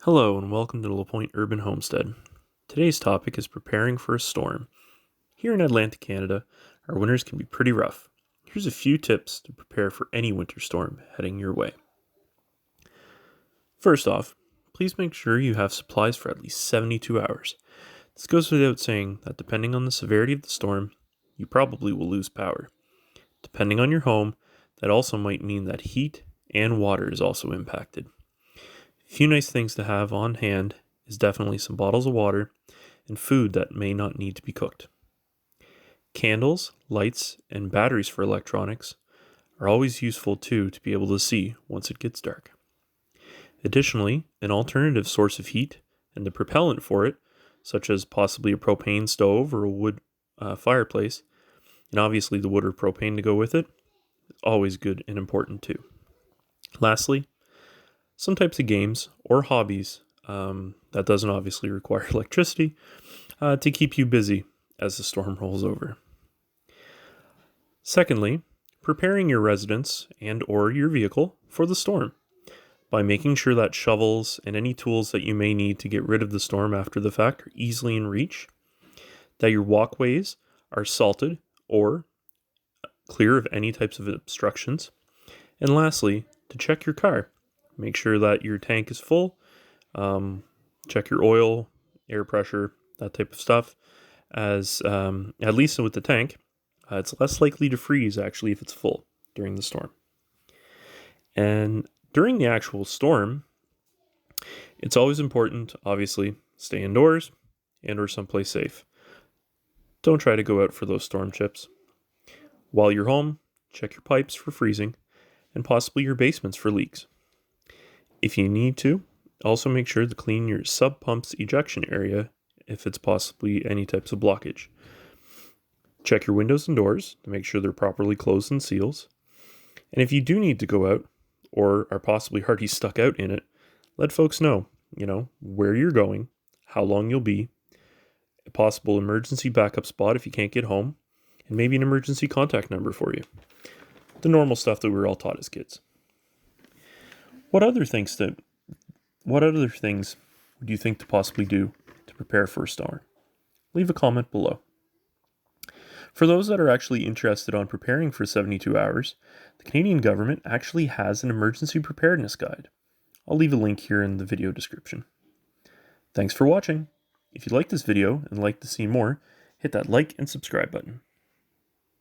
Hello and welcome to Lapointe Urban Homestead. Today's topic is preparing for a storm. Here in Atlantic Canada, our winters can be pretty rough. Here's a few tips to prepare for any winter storm heading your way. First off, please make sure you have supplies for at least 72 hours. This goes without saying that depending on the severity of the storm, you probably will lose power. Depending on your home, that also might mean that heat and water is also impacted. A few nice things to have on hand is definitely some bottles of water and food that may not need to be cooked. Candles, lights, and batteries for electronics are always useful too to be able to see once it gets dark. Additionally, an alternative source of heat and the propellant for it, such as possibly a propane stove or a wood fireplace, and obviously the wood or propane to go with it, is always good and important too. Lastly, some types of games or hobbies that doesn't obviously require electricity to keep you busy as the storm rolls over. Secondly, preparing your residence and or your vehicle for the storm by making sure that shovels and any tools that you may need to get rid of the storm after the fact are easily in reach, that your walkways are salted or clear of any types of obstructions, and lastly, to check your car. Make sure that your tank is full. Check your oil, air pressure, that type of stuff. As at least with the tank, it's less likely to freeze actually if it's full during the storm. And during the actual storm, it's always important, obviously, stay indoors and or someplace safe. Don't try to go out for those storm chips. While you're home, check your pipes for freezing and possibly your basements for leaks. If you need to, also make sure to clean your sub pump's ejection area if it's possibly any types of blockage. Check your windows and doors to make sure they're properly closed and seals. And if you do need to go out or are possibly already stuck out in it, let folks know, where you're going, how long you'll be, a possible emergency backup spot if you can't get home, and maybe an emergency contact number for you. The normal stuff that we were all taught as kids. What other things would you think to possibly do to prepare for a storm? Leave a comment below. For those that are actually interested on preparing for 72 hours, the Canadian government actually has an emergency preparedness guide. I'll leave a link here in the video description. Thanks for watching. If you like this video and like to see more, hit that like and subscribe button.